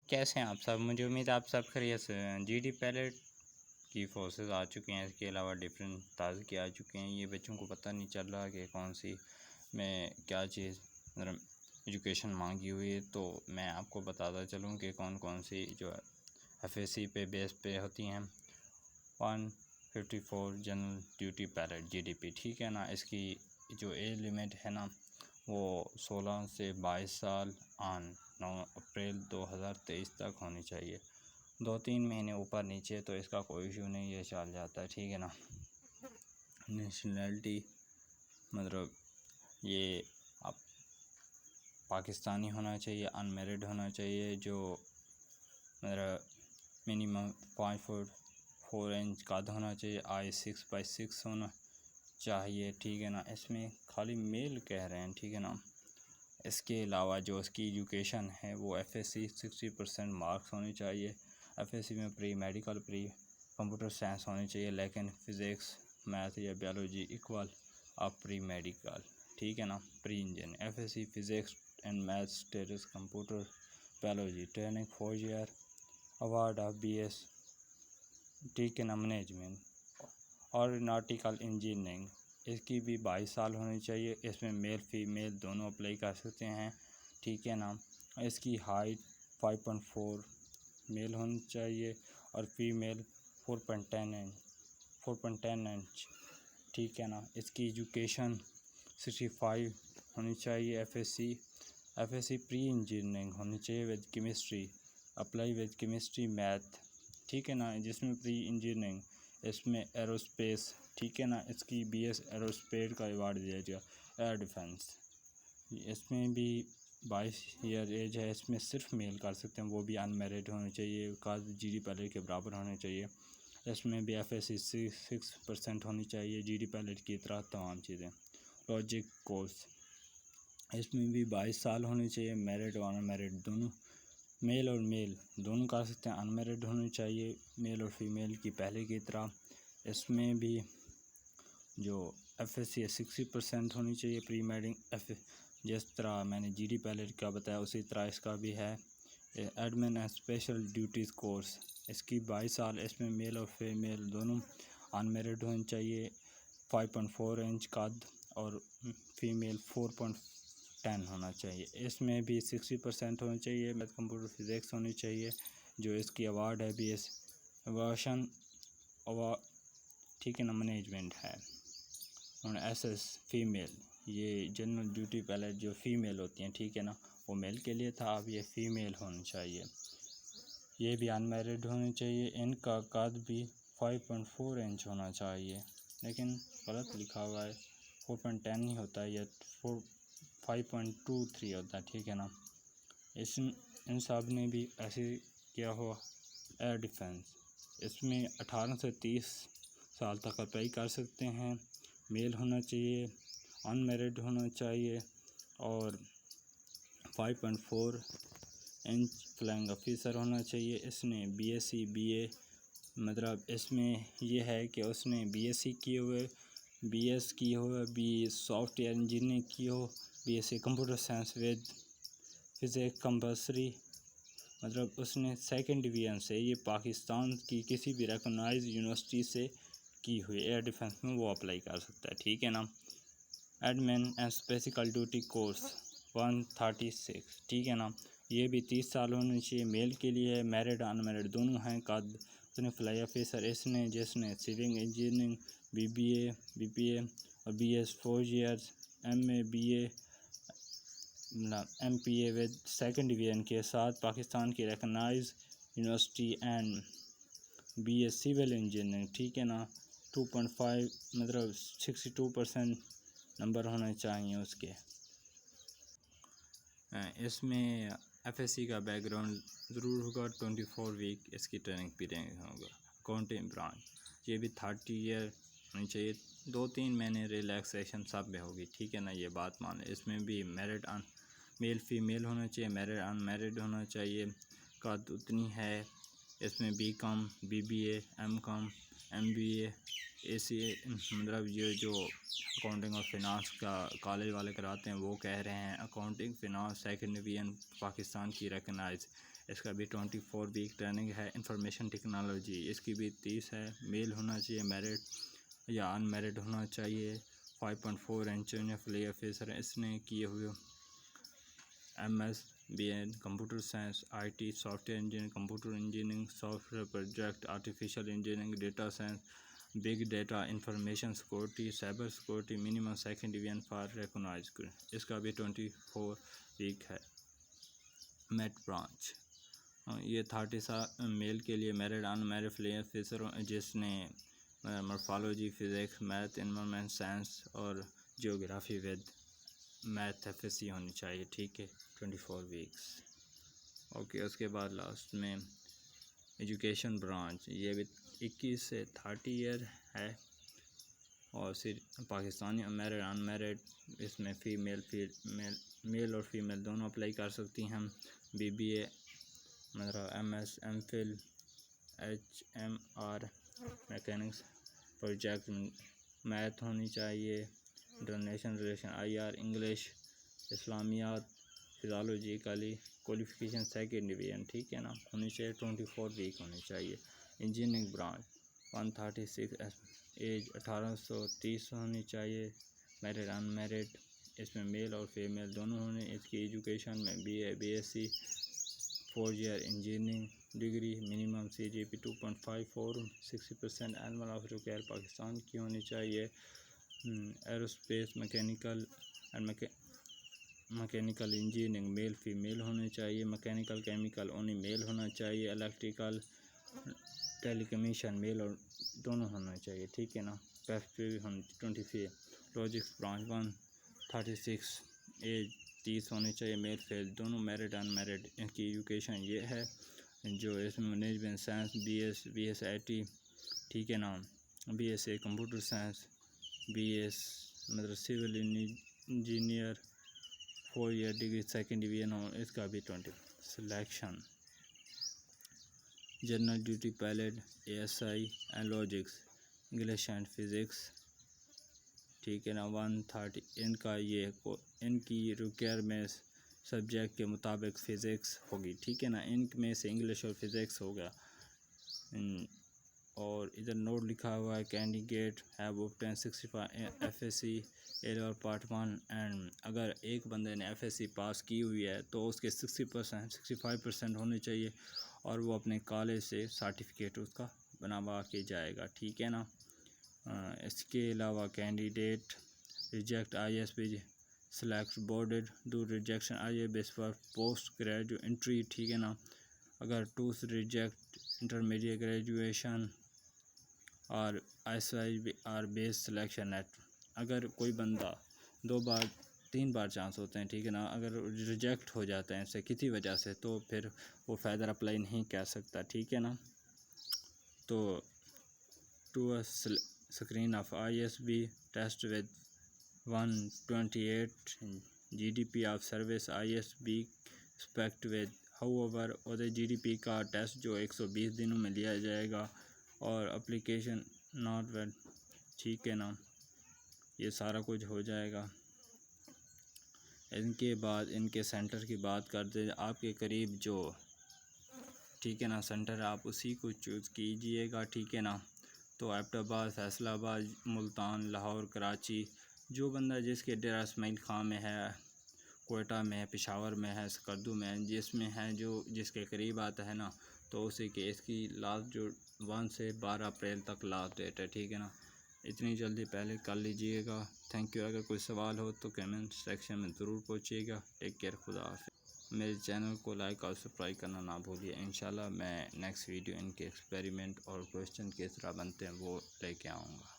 कैसे हैं आप सब। मुझे उम्मीद है आप सब खैरियत से हैं। जीडी पैलेट की फोर्सेस आ चुके हैं, इसके अलावा डिफरेंट ताज़गी आ चुके हैं। ये बच्चों को पता नहीं चल रहा कि कौन सी में क्या चीज़ मतलब एजुकेशन मांगी हुई है। तो मैं आपको बताता चलूँ कि कौन कौन सी जो एफएससी पे बेस पे होती हैं। 154 जनरल ड्यूटी पैलेट जीडीपी, ठीक है ना। इसकी जो एज लिमिट है ना वो 16 से 22 साल ऑन 9 अप्रैल 2023 तक होनी चाहिए। 2-3 महीने ऊपर नीचे तो इसका कोई इशू नहीं, ये चल जाता है, ठीक है ना। नेशनैलिटी मतलब ये आप पाकिस्तानी होना चाहिए, अनमेरिड होना चाहिए, जो मतलब मिनिमम 5 फुट 4 इंच कद होना चाहिए, आई 6x6 होना चाहिए, ठीक है ना। इसमें खाली मेल कह रहे हैं, ठीक है ना। इसके अलावा जो इसकी एजुकेशन है वो एफएससी 60% मार्क्स होनी चाहिए। एफएससी में pre medical pre computer science होनी चाहिए, लेकिन फ़िज़िक्स मैथ या biology equal of pre medical, ठीक है ना। Pre engineer FSC physics and math status computer biology training 4 year award of BS, ठीक है ना। मैनेजमेंट और नॉटिकल इंजीनियरिंग इसकी भी 22 साल होनी चाहिए। इसमें मेल फीमेल दोनों अप्लाई कर सकते हैं, ठीक है ना। इसकी हाइट 5.4 मेल होनी चाहिए और फीमेल 4.10 इंच, ठीक है ना। इसकी एजुकेशन 65 होनी चाहिए। एफएससी प्री इंजीनियरिंग होनी चाहिए with chemistry, apply with chemistry math, ठीक है ना। जिसमें प्री इंजीनियरिंग इसमें एरोस्पेस, ठीक है ना। इसकी बीएस एरोस्पेस का अवार्ड दिया गया। एयर डिफेंस इसमें भी 22 ईयर एज है। इसमें सिर्फ मेल कर सकते हैं, वो भी अनमेरिड होने चाहिए, काज जीडी पैलेट के बराबर होने चाहिए। इसमें भी एफएससी 6% होनी चाहिए, जीडी पैलेट की तरह तमाम चीज़ें। लॉजिक कोर्स इसमें भी 22 साल होने चाहिए। मैरिड और अनमेरिड दोनों, मेल और मेल दोनों कर सकते हैं। अनमेरिड होनी चाहिए मेल और फीमेल की पहले की तरह। इसमें भी जो एफएससी 60% होनी चाहिए। प्री मेडिंग एफ जिस तरह मैंने जीडी पैलेट का बताया उसी तरह इसका भी है। Admin and special duties course इसकी 22 साल। इसमें मेल और फीमेल दोनों अनमेरिड होनी चाहिए। 5.4 इंच कद और फीमेल 4.10 होना चाहिए। इसमें भी 60% होनी चाहिए। मैथ कंप्यूटर फिज़िक्स होनी चाहिए। जो इसकी अवार्ड है बीएस वर्शन अवार्ड, ठीक है ना। मैनेजमेंट है और एसएस फीमेल, ये जनरल ड्यूटी पैलेट जो फीमेल होती हैं, ठीक है ना, वो मेल के लिए था, अब ये फ़ीमेल होनी चाहिए। ये भी अनमेरिड होनी चाहिए। इनका कद भी 5.4 इंच होना चाहिए, लेकिन गलत लिखा हुआ है, 4.10 ही होता है, या 5.23 होता है, ठीक है ना। इन सब ने भी ऐसे किया हुआ। एयर डिफेंस इसमें 18 से 30 साल तक अप्लाई कर सकते हैं। मेल होना चाहिए, अनमेरिड होना चाहिए और 5.4 इंच फ्लैंग ऑफिसर होना चाहिए। इसने बीएससी बीए मतलब इसमें यह है कि उसने बीएससी किए हुए, बीएस किए हुए, बी सॉफ्टवेयर इंजीनियरिंग की हो, BSc computer science with physics compulsory, मतलब उसने सेकंड डिवीज़न से ये पाकिस्तान की किसी भी रिकॉग्नाइज यूनिवर्सिटी से की हुई एयर डिफेंस में वो अप्लाई कर सकता है, ठीक है ना। एडमिन एंड स्पेसिकल ड्यूटी कोर्स 136, ठीक है ना। ये भी 30 साल होने चाहिए। मेल के लिए मैरिड अनमेरिड दोनों हैं। कद उसने फ्लाई ऑफिसर इसने जिसने सिविल इंजीनियरिंग बीपीए और BS 4 years, MA BA MPA with second division के साथ पाकिस्तान की recognize university and BS civil engineering, ठीक है ना। 2.5 मतलब 62% नंबर होने चाहिए उसके। इसमें एफएससी का बैकग्राउंड ज़रूर होगा। 24 वीक इसकी ट्रेनिंग पीरियड होगा। अकाउंटिंग ब्रांच ये भी 30 ईयर होनी चाहिए। 2-3 महीने रिलैक्सेशन सब में होगी, ठीक है ना, ये बात मान। इसमें भी मेरिट अन मेल फीमेल होना चाहिए, मैरिड अनमैरिड होना चाहिए। कद उतनी है। इसमें BCom BBA MCom MBA ACA मतलब ये जो अकाउंटिंग और फिनांस का कॉलेज वाले कराते हैं वो कह रहे हैं। Accounting finance second division Pakistan की रिकॉग्नाइज इसका भी 24 वीक ट्रेनिंग है। इंफॉर्मेशन टेक्नोलॉजी इसकी भी 30 है। मेल होना चाहिए, मैरिड या अनमैरिड होना चाहिए। 5.4 इंच फ्लेयर ऑफिसर इसने किए हुए। MS BN computer science IT software engineering computer engineering software project artificial engineering data science big data information security cyber security minimum second division for recognize. इसका भी 24 week है। Met branch ये 30 mail के लिए married unmarried flare officer जिसने morphology physics math environment science और geography with math FSC होनी चाहिए। ठीक है, 24 वीक्स। ओके, उसके बाद लास्ट में एजुकेशन ब्रांच ये भी 21 से 30 ईयर है। और सिर्फ पाकिस्तानी मैरिड अनमैरिड इसमें मेल और फीमेल दोनों अप्लाई कर सकती हैं। BBA मतलब MS MPhil HMR mechanics project math होनी चाहिए। International relation IR English Islamiat physiology qualification second division, ठीक है ना, होनी चाहिए। 24 वीक होनी चाहिए। इंजीनियरिंग ब्रांच 136 एज 18 से 30 होनी चाहिए। मैरिड अनमैरिड इसमें मेल और फीमेल दोनों होने। इसकी एजुकेशन में BA BSc 4 year engineering degree minimum CGPA 2.54 60% annual of require Pakistan की होनी चाहिए। Aerospace mechanical and mechanical engineering male female होने चाहिए। मैकेनिकल केमिकल ओनली मेल होना चाहिए। इलेक्ट्रिकल टेलीकम्युनिकेशन मेल और दोनों होना चाहिए, ठीक है ना। पैसिफिक 25 लॉजिक्स ब्रांच 136 एज 30 होनी चाहिए। मेल फेल दोनों मैरिड अनमैरिड। इनकी एजुकेशन ये है जो इसमें मैनेजमेंट साइंस BS IT, ठीक है ना। BSc कंप्यूटर साइंस BS मतलब civil engineer 4 year degree second division हो। इसका भी 20 selection general duty pilot ASI and logics English and physics, ठीक है ना। 130 इनका ये इनकी रिक्वायरमेंट सब्जेक्ट के मुताबिक फ़िज़िक्स होगी, ठीक है ना। इनमें से इंग्लिश और फिज़िक्स होगा। और इधर नोट लिखा हुआ है candidate have obtain 65 FSC A level part 1 and अगर एक बंदे ने FSC पास की हुई है तो उसके 65% होने चाहिए और वो अपने कॉलेज से सर्टिफिकेट उसका बनवा के जाएगा, ठीक है ना। इसके अलावा candidate reject ISB select boarded do rejection ISB for post graduate entry, ठीक है ना। अगर 2 रिजेक्ट इंटरमीडिएट ग्रेजुएशन और ISI are base selection at. अगर कोई बंदा 2 बार 3 बार चांस होते हैं, ठीक है ना। अगर रिजेक्ट हो जाते हैं इससे किसी वजह से तो फिर वो फर्दर अप्लाई नहीं कर सकता, ठीक है ना। तो to a screen of ISB test with 128 GDP of service ISB expect with however और GDP का टेस्ट जो 120 दिनों में लिया जाएगा और एप्लीकेशन नॉट वेल, ठीक है ना। ये सारा कुछ हो जाएगा। इनके बाद इनके सेंटर की बात करते हैं। आपके करीब जो, ठीक है ना, सेंटर आप उसी को चूज़ कीजिएगा, ठीक है ना। तो एबटाबाद फैसलाबाद मुल्तान लाहौर कराची जो बंदा जिसके डेरा इस्माइल खां में है, कोयटा में है, पेशावर में है, स्कर्दू में है, जिसमें है जो जिसके करीब आता है ना, तो उसी के इसकी लास्ट जो 1 से 12 अप्रैल तक लास्ट डेट है, ठीक है ना। इतनी जल्दी पहले कर लीजिएगा। Thank you. अगर कोई सवाल हो तो कमेंट सेक्शन में ज़रूर पूछिएगा। टेक केयर, खुदा हाफ़िज़। मेरे चैनल को लाइक और सब्सक्राइब करना ना भूलिए। इंशाल्लाह मैं नेक्स्ट वीडियो इनके एक्सपेरिमेंट और क्वेश्चन किस तरह बनते हैं वो लेके आऊँगा।